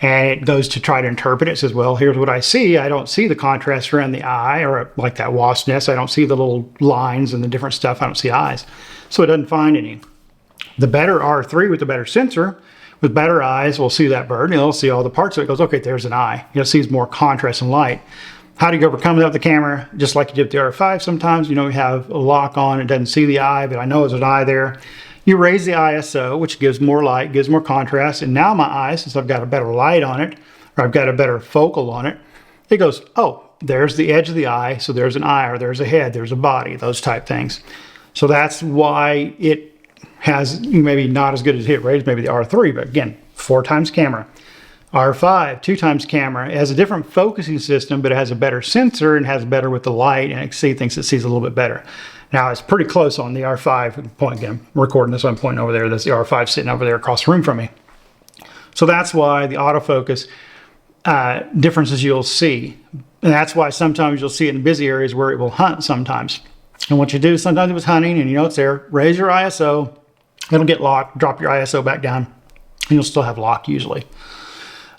and it goes to try to interpret it, it says, well, here's what I see. I don't see the contrast around the eye, or like that wasp nest. I don't see the little lines and the different stuff. I don't see eyes. So it doesn't find any. The better R3 with the better sensor, with better eyes, will see that bird, and it'll see all the parts of it. It goes, okay, there's an eye. It sees more contrast and light. How do you overcome that with the camera? Just like you did with the R5 sometimes, you have a lock on, it doesn't see the eye, but I know there's an eye there. You raise the ISO, which gives more light, gives more contrast, and now my eye, since I've got a better light on it, or I've got a better focal on it, it goes, oh, there's the edge of the eye, so there's an eye, or there's a head, there's a body, those type things. So that's why it has maybe not as good as hit rate as maybe the R3, but again, 4 times camera. R5, 2 times camera. It has a different focusing system, but it has a better sensor and has better with the light, and it thinks it sees a little bit better. Now, it's pretty close on the R5. Point again, I'm recording this, I'm pointing over there. That's the R5 sitting over there across the room from me. So that's why the autofocus differences you'll see. And that's why sometimes you'll see it in busy areas where it will hunt sometimes. And what you do, sometimes it was hunting and you know it's there, raise your ISO, it'll get locked, drop your ISO back down, and you'll still have lock usually.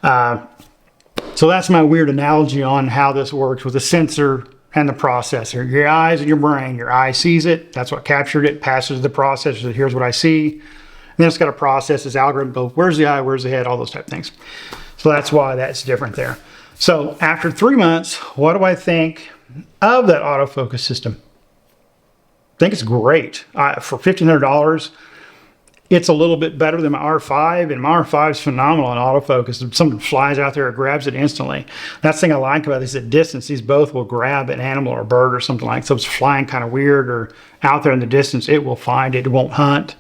So that's my weird analogy on how this works with the sensor and the processor. Your eyes and your brain. Your eye sees it, that's what captured it, passes to the processor, so here's what I see. And then it's got to process this algorithm, go, where's the eye, where's the head, all those type of things. So that's why that's different there. So after 3 months, what do I think of that autofocus system? I think it's great. For $1,500, it's a little bit better than my R5, and my R5 is phenomenal in autofocus. If something flies out there, it grabs it instantly. That's the thing I like about this at distance. These both will grab an animal or a bird or something like that. So if it's flying kind of weird or out there in the distance, it will find it. It won't hunt.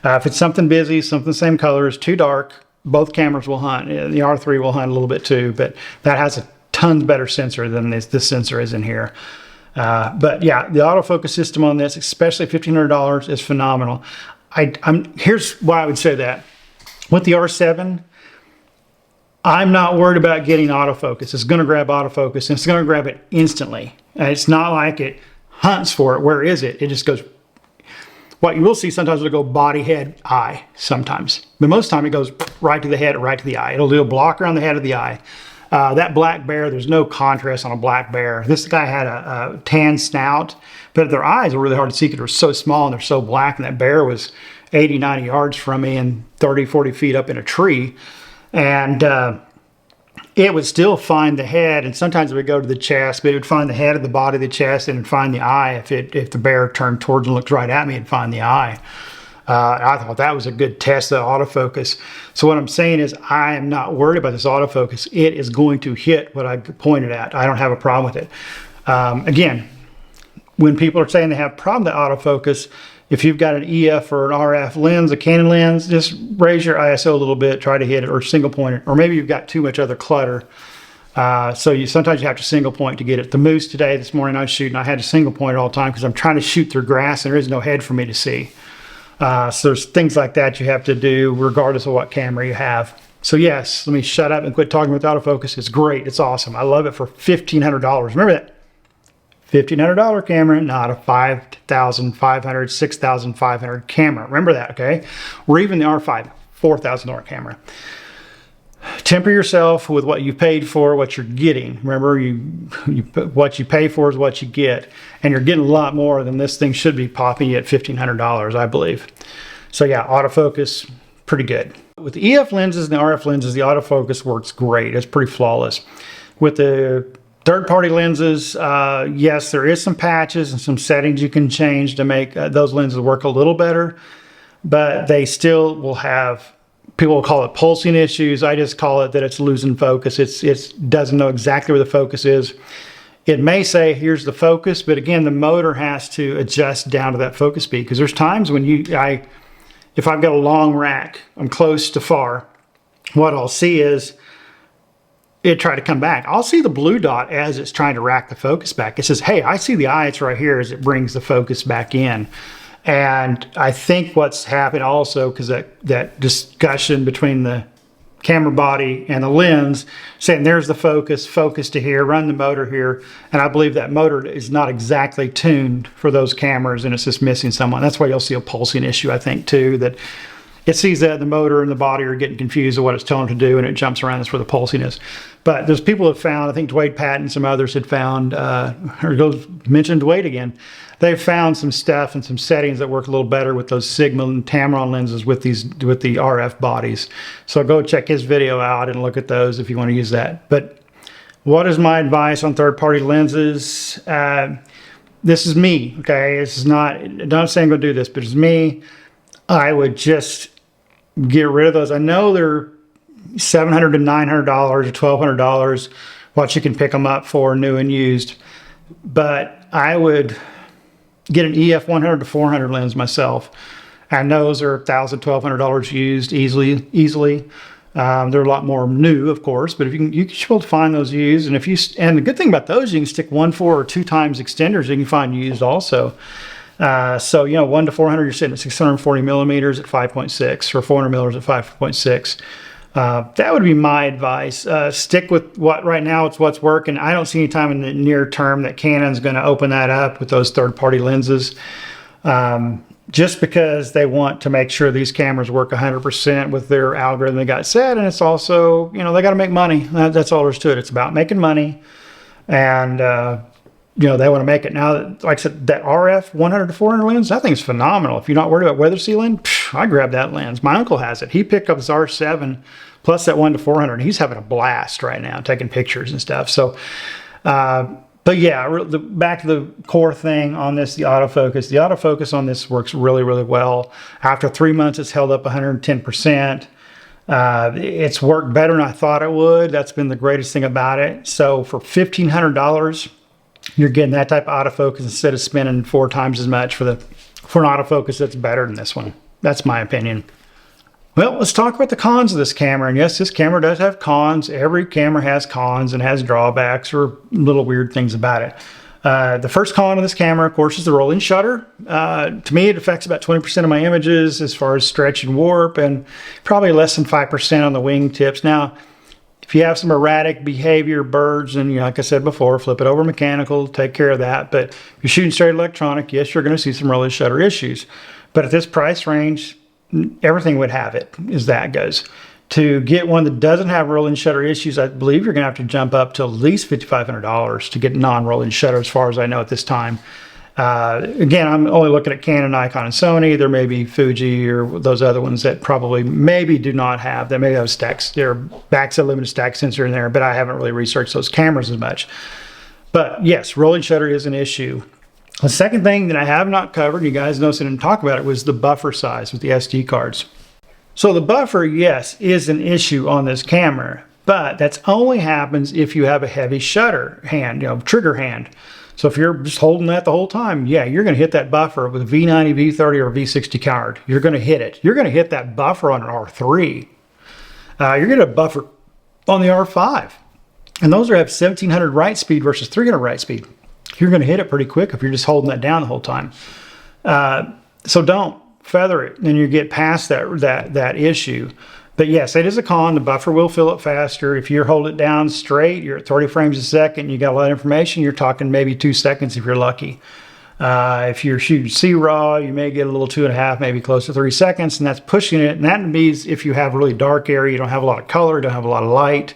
If it's something busy, something the same color, is too dark, both cameras will hunt. The R3 will hunt a little bit too, but that has a tons better sensor than this sensor is in here. But yeah, the autofocus system on this, especially $1,500, is phenomenal. Here's why I would say that. With the R7, I'm not worried about getting autofocus. It's going to grab autofocus, and it's going to grab it instantly. It's not like it hunts for it. Where is it? It just goes. What you will see sometimes it'll go body, head, eye sometimes. But most of the time it goes right to the head or right to the eye. It'll do a block around the head of the eye. That black bear, there's no contrast on a black bear. This guy had a tan snout, but their eyes were really hard to see because they're so small and they're so black, and that bear was 80, 90 yards from me and 30, 40 feet up in a tree. And it would still find the head, and sometimes it would go to the chest, but it would find the head of the body of the chest and it'd find the eye. If the bear turned towards and looked right at me, it'd find the eye. I thought that was a good test of autofocus. So what I'm saying is I am not worried about this autofocus. It is going to hit what I pointed at. I don't have a problem with it. Again, when people are saying they have a problem with autofocus, if you've got an EF or an RF lens, a Canon lens, just raise your ISO a little bit, try to hit it, or single point it, or maybe you've got too much other clutter. So sometimes you have to single point to get it. The moose today, this morning I was shooting, I had to single point it all the time because I'm trying to shoot through grass and there is no head for me to see. So there's things like that you have to do regardless of what camera you have. So yes, let me shut up and quit talking about autofocus. It's great. It's awesome. I love it for $1,500. Remember that. $1,500 camera, not a $5,500, $6,500 camera. Remember that, okay? Or even the R5, $4,000 camera. Temper yourself with what you paid for, what you're getting. Remember, what you pay for is what you get. And you're getting a lot more than this thing should be popping you at $1,500, I believe. So yeah, autofocus, pretty good. With the EF lenses and the RF lenses, the autofocus works great. It's pretty flawless. With the third-party lenses, yes, there is some patches and some settings you can change to make those lenses work a little better, but they still will have, people will call it pulsing issues. I just call it that it's losing focus. It doesn't know exactly where the focus is. It may say, here's the focus, but again, the motor has to adjust down to that focus speed, because there's times when if I've got a long rack, I'm close to far, what I'll see is it try to come back. I'll see the blue dot as it's trying to rack the focus back. It says, hey, I see the eye, it's right here, as it brings the focus back in. And I think what's happened also, because that discussion between the camera body and the lens, saying there's the focus to here, run the motor here. And I believe that motor is not exactly tuned for those cameras, and it's just missing someone. That's why you'll see a pulsing issue, I think, too, that it sees that the motor and the body are getting confused with what it's telling it to do, and it jumps around. That's where the pulsing is. But there's people have found, I think Dwayne Patton and some others had found, mentioned Dwayne again, they've found some stuff and some settings that work a little better with those Sigma and Tamron lenses with the RF bodies. So go check his video out and look at those if you want to use that. But what is my advice on third-party lenses? This is me, okay? This is not saying I'm going to do this, but it's me. I would just get rid of those. I know they're $700 to $900 or $1,200, what you can pick them up for new and used. But I would get an EF 100 to 400 lens myself. And those are $1,000, $1,200 used easily. They're a lot more new, of course, but if you should be able to find those used. And the good thing about those, you can stick 1.4 or 2 times extenders you can find used also. So, 1 to 400, you're sitting at 640 millimeters at 5.6 or 400 millimeters at 5.6. That would be my advice. Stick with what right now it's what's working. I don't see any time in the near term that Canon's going to open that up with those third-party lenses. Just because they want to make sure these cameras work 100% with their algorithm they got set, and it's also, they got to make money. That's all there's to it. It's about making money, and they want to make it. Now, like I said, that RF 100 to 400 lens, that thing's phenomenal. If you're not worried about weather sealing, I grab that lens. My uncle has it. He picked up his R7 plus that 1 to 400, and he's having a blast right now, taking pictures and stuff. So, but yeah, back to the core thing on this, the autofocus. The autofocus on this works really, really well. After 3 months, it's held up 110%. It's worked better than I thought it would. That's been the greatest thing about it. So for $1,500, you're getting that type of autofocus instead of spending 4 times as much for an autofocus that's better than this one. That's my opinion. Well, let's talk about the cons of this camera. And yes, this camera does have cons. Every camera has cons and has drawbacks or little weird things about it. The first con of this camera, of course, is the rolling shutter. To me, it affects about 20% of my images as far as stretch and warp, and probably less than 5% on the wing tips. Now, if you have some erratic behavior, birds, and like I said before, flip it over mechanical, take care of that. But if you're shooting straight electronic, yes, you're going to see some rolling shutter issues. But at this price range, everything would have it, as that goes. To get one that doesn't have rolling shutter issues, I believe you're going to have to jump up to at least $5,500 to get non-rolling shutter, as far as I know at this time. Again, I'm only looking at Canon, Nikon, and Sony. There may be Fuji or those other ones that probably maybe do not have. They may have stacks. There are backs that limited stack sensor in there, but I haven't really researched those cameras as much. But yes, rolling shutter is an issue. The second thing that I have not covered, you guys noticed I didn't talk about it, was the buffer size with the SD cards. So the buffer, yes, is an issue on this camera, but that only happens if you have a heavy shutter hand, trigger hand. So if you're just holding that the whole time, yeah, you're going to hit that buffer with a V90, V30, or V60 card. You're going to hit it. You're going to hit that buffer on an R3. You're going to buffer on the R5. And those have 1700 write speed versus 300 write speed. You're going to hit it pretty quick if you're just holding that down the whole time. So don't feather it, and you get past that issue. But yes, it is a con. The buffer will fill up faster. If you hold it down straight, you're at 30 frames a second, you got a lot of information, you're talking maybe 2 seconds if you're lucky. If you're shooting C-RAW, you may get a little 2.5, maybe close to 3 seconds, and that's pushing it. And that means if you have a really dark area, you don't have a lot of color, you don't have a lot of light,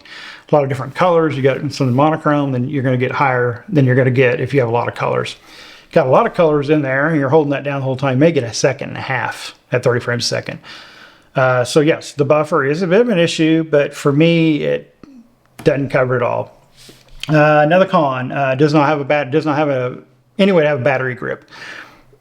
a lot of different colors, you got some monochrome, then you're going to get higher than you're going to get if you have a lot of colors. Got a lot of colors in there, and you're holding that down the whole time, you may get 1.5 seconds at 30 frames a second. So yes, the buffer is a bit of an issue, but for me, it doesn't cover it all. Another con, does not have any way to have a battery grip.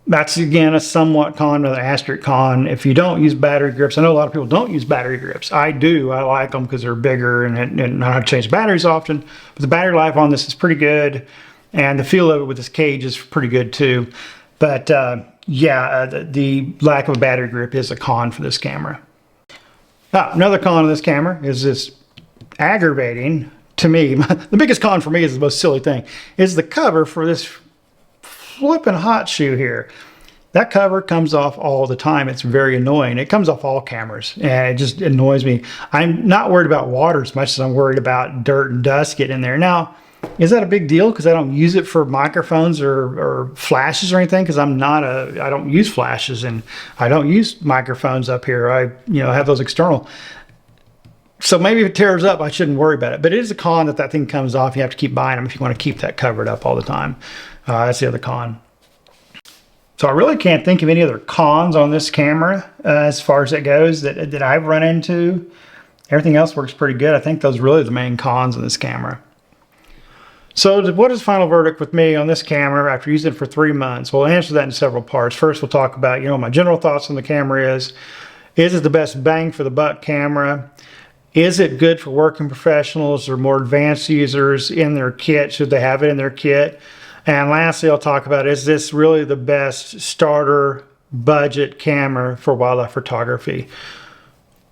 That's again a somewhat con, an asterisk con. If you don't use battery grips, I know a lot of people don't use battery grips. I do. I like them because they're bigger and I have to change batteries often. But the battery life on this is pretty good, and the feel of it with this cage is pretty good too. But yeah, the lack of a battery grip is a con for this camera. Another con of this camera is this aggravating to me. The biggest con for me is the most silly thing, is the cover for this flipping hot shoe here. that cover comes off all the time. It's very annoying. It comes off all cameras, and it just annoys me. I'm not worried about water as much as I'm worried about dirt and dust getting in there. Now, is that a big deal because I don't use it for microphones or flashes or anything? Because I don't use flashes, and I don't use microphones up here. I have those external. So maybe if it tears up, I shouldn't worry about it. But it is a con that thing comes off. You have to keep buying them if you want to keep that covered up all the time. That's the other con. So I really can't think of any other cons on this camera as far as it goes that I've run into. Everything else works pretty good. I think those are really the main cons on this camera. So what is the final verdict with me on this camera after using it for 3 months? We'll answer that in several parts. First, we'll talk about, my general thoughts on the camera is it the best bang for the buck camera? Is it good for working professionals or more advanced users in their kit? Should they have it in their kit? And lastly, I'll talk about, is this really the best starter budget camera for wildlife photography?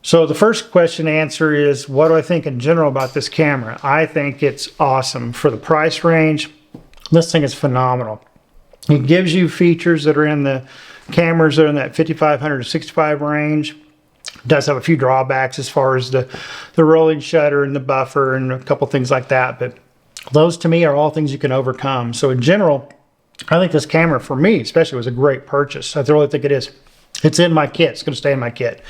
So the first question answer is, what do I think in general about this camera? I think it's awesome. For the price range, this thing is phenomenal. It gives you features that are in the cameras that are in that 5500 to 65 range. It does have a few drawbacks as far as the rolling shutter and the buffer and a couple things like that, but those to me are all things you can overcome. So in general, I think this camera for me especially was a great purchase. I really think it is. It's in my kit. It's going to stay in my kit.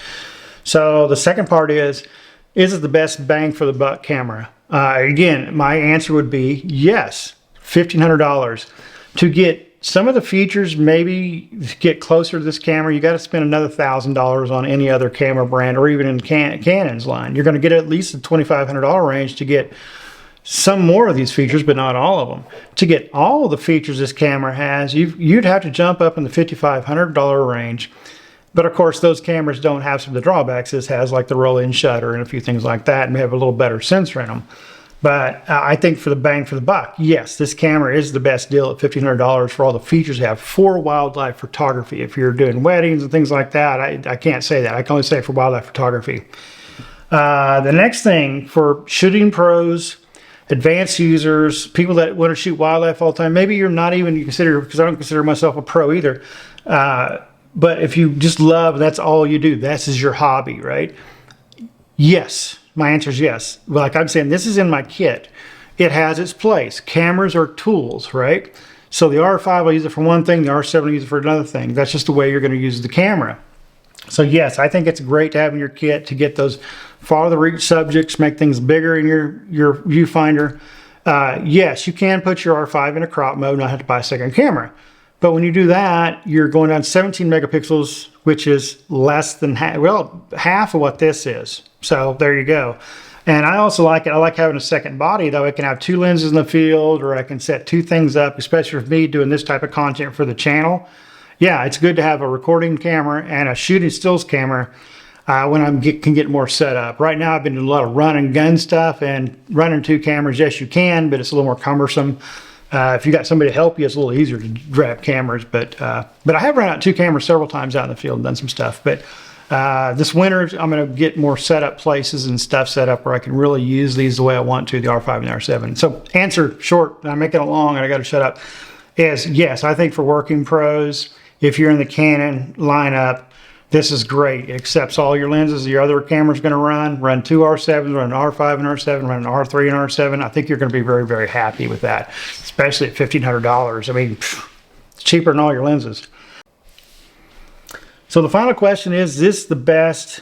So the second part is it the best bang for the buck camera? Again, my answer would be yes, $1,500. To get some of the features, maybe to get closer to this camera, you got to spend another $1,000 on any other camera brand or even in Canon's line. You're going to get at least the $2,500 range to get some more of these features, but not all of them. To get all of the features this camera has, you'd have to jump up in the $5,500 range. But of course, those cameras don't have some of the drawbacks this has, like the roll-in shutter and a few things like that, and may have a little better sensor in them. But I think for the bang for the buck, yes, this camera is the best deal at $1,500 for all the features you have for wildlife photography. If you're doing weddings and things like that, I can't say that. I can only say for wildlife photography. The next thing, for shooting pros, advanced users, people that want to shoot wildlife all the time, maybe you're not even consider, because I don't consider myself a pro either, but if you just love, that's all you do, this is your hobby, right? Yes, my answer is yes. Like I'm saying, this is in my kit. It has its place. Cameras are tools, right? So the R5, I'll use it for one thing, the R7 I'll use it for another thing. That's just the way you're going to use the camera. So yes, I think it's great to have in your kit to get those farther reach subjects, make things bigger in your viewfinder. Yes, you can put your R5 in a crop mode, not have to buy a second camera. But when you do that, you're going down 17 megapixels, which is less than half of what this is. So there you go. And I also like it. I like having a second body, though. I can have 2 lenses in the field, or I can set 2 things up, especially for me doing this type of content for the channel. Yeah, it's good to have a recording camera and a shooting stills camera when I can get more set up. Right now, I've been doing a lot of run and gun stuff, and running 2 cameras, yes, you can, but it's a little more cumbersome. If you got somebody to help you, it's a little easier to grab cameras. But I have run out 2 cameras several times out in the field and done some stuff. But this winter, I'm going to get more setup places and stuff set up where I can really use these the way I want to, the R5 and the R7. So answer short, I'm making it long and I got to shut up, is yes, I think for working pros, if you're in the Canon lineup, this is great. It accepts all your lenses your other camera's going to run 2 R7s, run an R5 and R7, run an R3 and R7. I think you're going to be very, very happy with that, especially at $1,500. I mean, it's cheaper than all your lenses. So the final question is this the best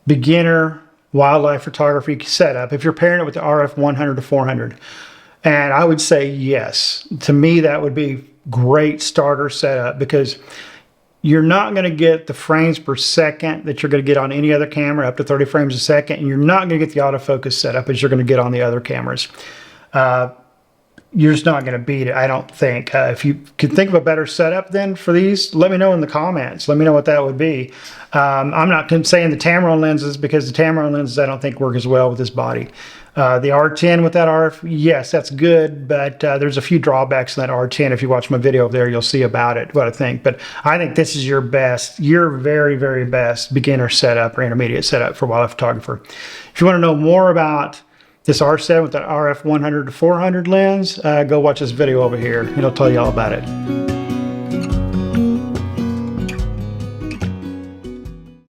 beginner wildlife photography setup if you're pairing it with the RF 100 to 400? And I would say yes. To me, that would be great starter setup, because you're not going to get the frames per second that you're going to get on any other camera, up to 30 frames a second, and you're not going to get the autofocus setup as you're going to get on the other cameras. You're just not going to beat it, I don't think. If you can think of a better setup then for these, let me know in the comments. Let me know what that would be. I'm not saying the Tamron lenses, because the Tamron lenses I don't think work as well with this body. The R10 with that RF, yes, that's good, but there's a few drawbacks in that R10. If you watch my video over there, you'll see about it, what I think. But I think this is your very, very best beginner setup or intermediate setup for wildlife photographer. If you want to know more about this R7 with that RF 100 to 400 lens, go watch this video over here. It'll tell you all about it.